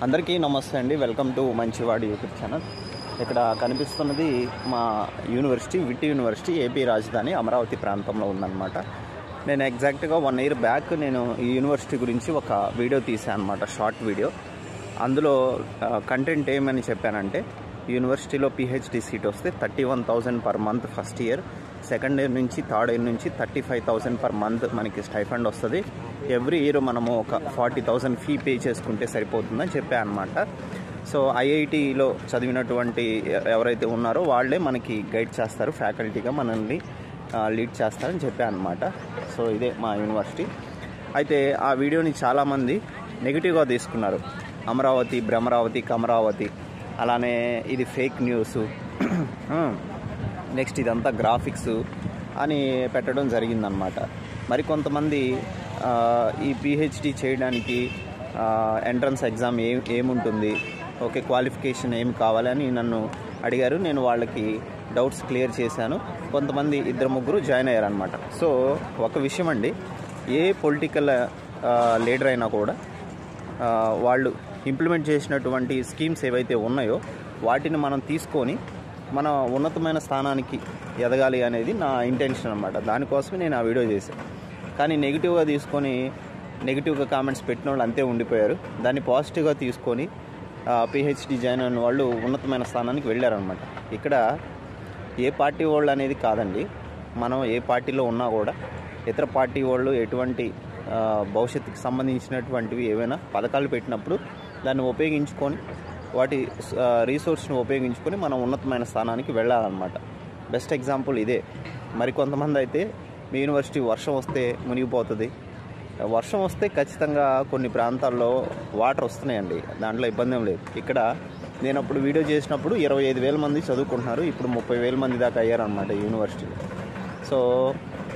అందరికీ నమస్తే అండి. వెల్కమ్ టు మంచివాడి యూట్యూబ్ ఛానల్. ఇక్కడ కనిపిస్తున్నది మా యూనివర్సిటీ, విట్టి యూనివర్సిటీ, ఏపీ రాజధాని అమరావతి ప్రాంతంలో ఉందన్నమాట. నేను ఎగ్జాక్ట్గా 1 year బ్యాక్ నేను ఈ యూనివర్సిటీ గురించి ఒక వీడియో తీసాను అనమాట, షార్ట్ వీడియో. అందులో కంటెంట్ ఏమని చెప్పానంటే, యూనివర్సిటీలో PhD సీట్ వస్తే 31,000 per month first year, second year నుంచి థర్డ్ ఇయర్ నుంచి 35,000 per month మనకి స్టైఫండ్ వస్తుంది. ఎవ్రీ ఇయర్ మనము ఒక 40,000 ఫీ పే చేసుకుంటే సరిపోతుందని చెప్పాను అనమాట. సో IITలో చదివినటువంటి ఎవరైతే ఉన్నారో వాళ్ళే మనకి గైడ్ చేస్తారు, ఫ్యాకల్టీగా మనల్ని లీడ్ చేస్తారని చెప్పాను అనమాట. సో ఇదే మా యూనివర్సిటీ. అయితే ఆ వీడియోని చాలామంది నెగిటివ్గా తీసుకున్నారు. అమరావతి, భ్రమరావతి, కమరావతి, అలానే ఇది ఫేక్ న్యూస్, నెక్స్ట్ ఇదంతా గ్రాఫిక్స్ అని పెట్టడం జరిగిందనమాట. మరికొంతమంది ఈ PhD చేయడానికి ఎంట్రన్స్ ఎగ్జామ్ ఏముంటుంది, ఓకే, క్వాలిఫికేషన్ ఏమి కావాలని నన్ను అడిగారు. నేను వాళ్ళకి డౌట్స్ క్లియర్ చేశాను. కొంతమంది 2-3 జాయిన్ అయ్యారనమాట. సో ఒక విషయం అండి, ఏ పొలిటికల్ లీడర్ అయినా కూడా వాళ్ళు ఇంప్లిమెంట్ చేసినటువంటి స్కీమ్స్ ఏవైతే ఉన్నాయో వాటిని మనం తీసుకొని మన ఉన్నతమైన స్థానానికి ఎదగాలి అనేది నా ఇంటెన్షన్ అనమాట. దానికోసమే నేను ఆ వీడియో చేశాను. కానీ నెగిటివ్గా తీసుకొని నెగిటివ్గా కామెంట్స్ పెట్టిన వాళ్ళు అంతే ఉండిపోయారు. దాన్ని పాజిటివ్గా తీసుకొని PhD జాయిన్ అయిన వాళ్ళు ఉన్నతమైన స్థానానికి వెళ్ళారనమాట. ఇక్కడ ఏ పార్టీ వాళ్ళు అనేది కాదండి, మనం ఏ పార్టీలో ఉన్నా కూడా ఇతర పార్టీ వాళ్ళు ఎటువంటి భవిష్యత్తుకి సంబంధించినటువంటివి ఏవైనా పథకాలు పెట్టినప్పుడు దాన్ని ఉపయోగించుకొని, వాటి రీసోర్స్ని ఉపయోగించుకొని మనం ఉన్నతమైన స్థానానికి వెళ్ళాలన్నమాట. బెస్ట్ ఎగ్జాంపుల్ ఇదే. మరికొంతమంది అయితే మీ యూనివర్సిటీ వర్షం వస్తే మునిగిపోతుంది. వర్షం వస్తే ఖచ్చితంగా కొన్ని ప్రాంతాల్లో వాటర్ వస్తున్నాయండి, దాంట్లో ఇబ్బంది ఏం లేదు. ఇక్కడ నేను అప్పుడు వీడియో చేసినప్పుడు 25,000 మంది చదువుకుంటున్నారు, ఇప్పుడు 30,000 మంది దాకా అయ్యారనమాట యూనివర్సిటీలో. సో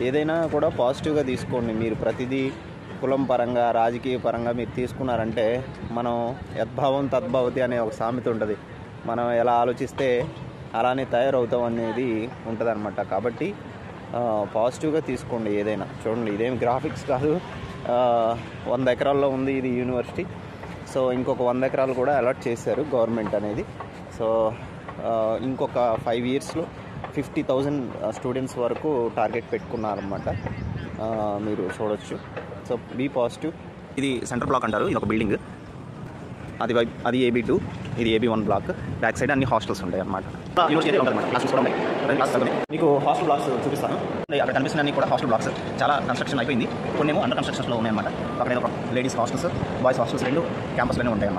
ఏదైనా కూడా పాజిటివ్గా తీసుకోండి. మీరు ప్రతిదీ కులం పరంగా, రాజకీయ పరంగా మీరు తీసుకున్నారంటే మనం యద్భావం తద్భవతి అనే ఒక సామెత ఉంటుంది. మనం ఎలా ఆలోచిస్తే అలానే తయారవుతాం అనేది ఉంటుంది అనమాట. కాబట్టి పాజిటివ్గా తీసుకోండి ఏదైనా. చూడండి, ఇదేమి గ్రాఫిక్స్ కాదు, 100 ఎకరాల్లో ఉంది ఇది యూనివర్సిటీ. సో ఇంకొక 100 ఎకరాలు కూడా అలాట్ చేశారు గవర్నమెంట్ అనేది. సో ఇంకొక 5 yearsలో 50,000 స్టూడెంట్స్ వరకు టార్గెట్ పెట్టుకున్నారనమాట. మీరు చూడొచ్చు. So be positive. ఇది సెంటర్ బ్లాక్ అంటారు, ఇది ఒక బిల్డింగ్. అది AB2, ఇది AB1 బ్లాక్. బ్యాక్ సైడ్ అన్ని హాస్టల్స్ ఉంటాయి అన్నమాట. మీకు హాస్టల్ బ్లాక్స్ చూపిస్తాను. అక్కడ కనిపిస్తున్న కూడా హాస్టల్ బ్లాక్స్ చాలా కన్స్ట్రక్షన్ అయిపోయింది, కొన్ని ఏమో అండర్ కన్స్ట్రక్షన్స్లో ఉన్నాయన్నమాట. అక్కడ ఒక లేడీస్ హాస్టల్స్, బాయ్స్ హాస్టల్స్ 2 క్యాంపస్లోనే ఉంటాయి అన్నమాట.